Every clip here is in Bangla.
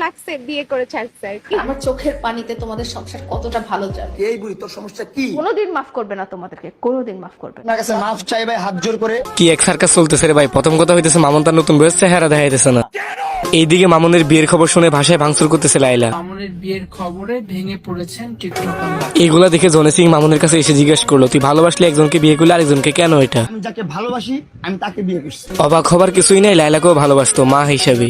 লাগছে বিয়ে করে ছাড়ছে আর কি। আমার চোখের পানিতে তোমাদের সংসার কতটা ভালো যাবে। এই বুড়ি তোর সমস্যা কি? কোনোদিন মাফ করবে না তোমাদেরকে, কোনোদিন মাফ করবে না। আপনার কাছে মাফ চাই ভাই, হাত জোর করে। কি এক সার্কাস চলতেছে রে ভাই। প্রথম কথা হইতেছে মামুন তার নতুন বয়স চেহারা দেখাইতেছে না। এইদিকে মামুনের বিয়ের খবর শুনে ভাষায় ভাঙচুর করতেছে লাইলা। মামুনের বিয়ের খবরে ভেঙে পড়েছেন টিকটকার। এগুলা দেখে জনি সিং মামুনের কাছে এসে জিজ্ঞেস করলো, তুই ভালোবাসলে একজনকে বিয়ে করলে আরেকজনকে কেন? এটা আমি যাকে ভালোবাসি আমি তাকে বিয়ে করছি। অবাক হবার কিছুই নাই, লাইলাকেও ভালোবাসতো মা হিসাবে।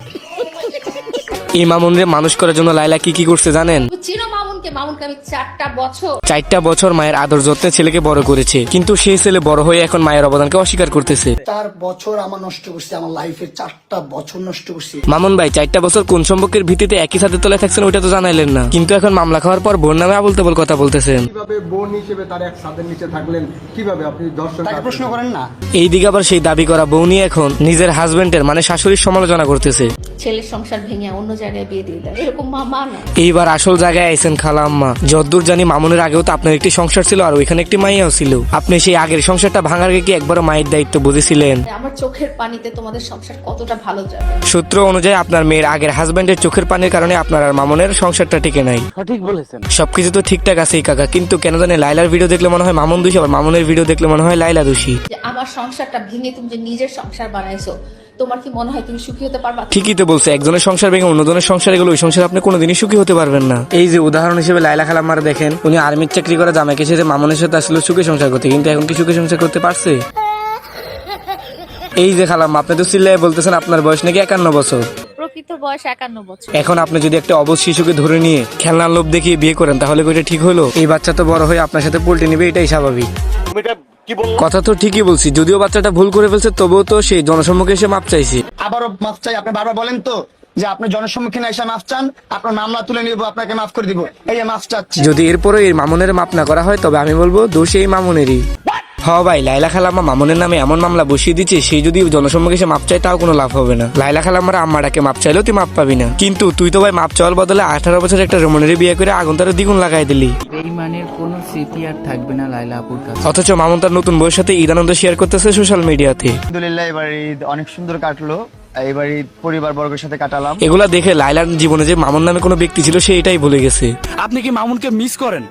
এই মামুনরে মানুষ করার জন্য লাইলা কি কি করছে জানেন? চিনো মামুনকে? মামুনকে আমি 4টা বছর মায়ের আদর যত্নে ছেলেকে বড় করেছে, কিন্তু সেই ছেলে বড় হয়ে এখন মায়ের অবদানকে অস্বীকার করতেছে। 4 বছর আমার নষ্ট করছি, আমার লাইফের 4টা বছর নষ্ট করছি। মামুন ভাই 4টা বছর কোন সম্পর্কের ভিত্তিতে একই সাথে তলায় থাকছেন ওইটা তো জানাইলেন না, কিন্তু এখন মামলা খাওয়ার পর বোন নামে আবল তাবল কথা বলতেছেন। কিভাবে বোন হিসেবে তার এক ছাদের নিচে থাকলেন? কিভাবে আপনি দর্শন তাকে প্রশ্ন করেন না। এইদিকে আবার সেই দাবি করা বউ নিয়ে এখন নিজের হাজবেন্ডের মানে শাশুড়ির সমালোচনা করতেছে। ছেলের সংসার ভেঙে অন্য জায়গায় বিয়ে দিয়ে দেয়, এরকম মা না। এইবার আসল জায়গায় আইছেন খালাম্মা। যতদূর জানি মামুনের আগেও তো আপনার একটি সংসার ছিল আর ওইখানে একটি মাইয়াও ছিল। আপনি সেই আগের সংসারটা ভাঙার আগে কি একবারও মায়ের দায়িত্ব বুঝেছিলেন? আমার চোখের পানিতে তোমাদের সংসার কতটা ভালো যাবে। সূত্র অনুযায়ী আপনার মেয়ের আগের হাজবেন্ডের চোখের পানির কারণে আপনার আর মামুনের সংসারটা টিকে নাই। সঠিক বলেছেন। সবকিছু তো ঠিকঠাক আছেই কাকা, কিন্তু কেন জানি লাইলার ভিডিও দেখলে মনে হয় মামুন দোষী, আবার মামুনের ভিডিও দেখলে মনে হয় লাইলা দোষী। যে আমার সংসারটা ভেঙে তুমি যে নিজের সংসার বানাইছো, তোমার কি মনে হয় তুমি সুখী হতে পারবা? ঠিকই তো বলছে, একজনের সংসার ভেঙে অন্যজনের সংসারে গেলে ওই সংসারে আপনি কোনোদিনই সুখী হতে পারবেন না। এই যে উদাহরণ হিসেবে লাইলা খালাম্মার দেখেন, উনি আর্মির চাকরি করে জামাইকে ছেড়ে মামুনের সাথে আসলে সুখে সংসার করতে, কিন্তু এখন কি সুখে সংসার করতে পারছে? এই যে খালাম্মা, আপনি তো চিল্লায় বলতেছেন আপনার বয়স নাকি 51 বছর। প্রকৃত বয়স 51 বছর। এখন আপনি যদি একটা অবশ শিশুকে ধরে নিয়ে খেলনার লোভ দেখিয়ে বিয়ে করেন তাহলে ওইটা ঠিক হলো? এই বাচ্চা তো বড় হয়ে আপনার সাথে পল্টে নিবে, এটাই স্বাভাবিক। কথা তো ঠিকই বলছি, যদিও বাচ্চাটা ভুল করে ফেলছে তবুও তো সেই জনসম্মুখে এসে মাপ চাইছে। আবারও মাফ চাই। আপনি বারবার বলেন তো যে আপনি জনসম্মুখীন এসে মাফ চান, আপনার মামলা তুলে নিব, আপনাকে মাফ করে দিব। এই যে মাফ চাচ্ছি। যদি এরপরে এই মামুনের মাপ না করা হয় তবে আমি বলবো দোষ এই মামুনেরই। হ ভাই, লাইলা খালাম্মা মামুনের নামে এমন মামলা বসিয়ে দিচ্ছে, সেই যদি জনসম্মুখে এসে মাপ চায় তাও কোনো লাভ হবে না। লাইলা খালাম্মার আম্মাটাকে মাপ চাইলেও তুই মাপ পাবি না, কিন্তু তুই তো ভাই মাপ চাওয়ার বদলে 18 বছর একটা রমণের বিয়ে করে আগুন তার দ্বিগুণ লাগাই দিলি। বেঈমানের কোনো স্মৃতি আর থাকবে না লাইলা আপুর কাছে। অথচ মামুন তার নতুন বউয়ের সাথে ঈদ আনন্দ শেয়ার করতেছে সোশ্যাল মিডিয়াতে। আলহামদুলিল্লাহ এবার ঈদ অনেক সুন্দর কাটলো। এবার ঈদ পরিবার বর্গের সাথে কাটালাম। এগুলা দেখে লাইলার জীবনে যে মামুন নামে কোনো ব্যক্তি ছিল সে এটাই ভুলে গেছে। আপনি কি মামুনকে মিস করেন?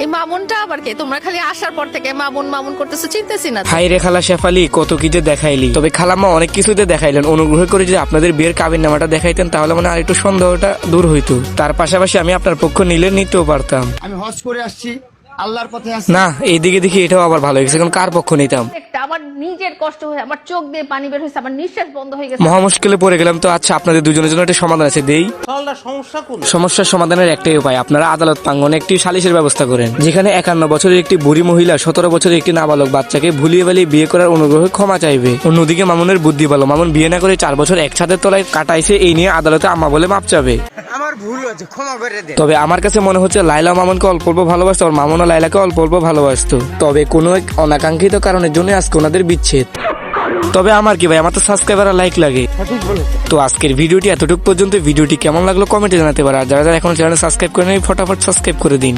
এই মামুনটা আবার কে? তোমরা খালি আসার পর থেকে মামুন মামুন করতেছো, চিনতেছি না। হাই রে খালা শেফালি, কত কি যে দেখাইলি। তবে খালাম্মা অনেক কিছুতে দেখাইলেন, অনুগ্রহ করে যে আপনাদের বিয়ের কাবিন নামাটা দেখাইতেন তাহলে মানে আর একটু সন্দেহটা দূর হইতো। তার পাশাপাশি আমি আপনার পক্ষ নিলে নিতেও পারতাম। আমি হজ করে আসছি, আল্লাহর পথে আসছি। না, এইদিকে দেখি এটাও আবার ভালো হয়েছে, এখন কার পক্ষ নিতাম? আমার নিজের কষ্ট হয়ে আমার চোখ দিয়ে পানি বের হয়েছে, আমার নিঃশ্বাস বন্ধ হয়ে গেছে। মহা মুশকিলে পড়ে গেলাম তো। আচ্ছা, আপনাদের দুজনের জন্য একটা সমাধান আছে, দেই। সমস্যার সমাধানের একটাই উপায়, আপনারা আদালত প্রাঙ্গণে একটি সালিশের ব্যবস্থা করেন, যেখানে 51 বছরের একটি বুড়ি মহিলা 17 বছরের একটি নাবালক বাচ্চাকে ভুলিয়ে বালিয়ে বিয়ে করার অনুগ্রহে ক্ষমা চাইবে। অন্যদিকে মামুনের বুদ্ধি ভালো, মামুন বিয়ে না করে 4 বছর এক ছাদের তলায় কাটাইছে, এই নিয়ে আদালতে আম্মা বলে মাপ চাবে। আমার ভুল হয়েছে, ক্ষমা করে দেন। তবে আমার কাছে মনে হচ্ছে লাইলা মামুনকে অল্প অল্প ভালোবাসতো আর মামুনও লাইলাকে অল্প অল্প ভালোবাসতো। তবে কোনো এক অনাকাঙ্ক্ষিত কারণের জন্য আজকে ওনাদের বিচ্ছেদ। তবে আমার কি ভাই, আমার তো সাবস্ক্রাইবার আর লাইক লাগে। তো আজকের ভিডিওটি এতটুকু পর্যন্ত। ভিডিওটি কেমন লাগলো কমেন্টে জানাতে পারো, আর যারা যারা এখনো চ্যানেল সাবস্ক্রাইব করে নেই ফটাফট সাবস্ক্রাইব করে দিন।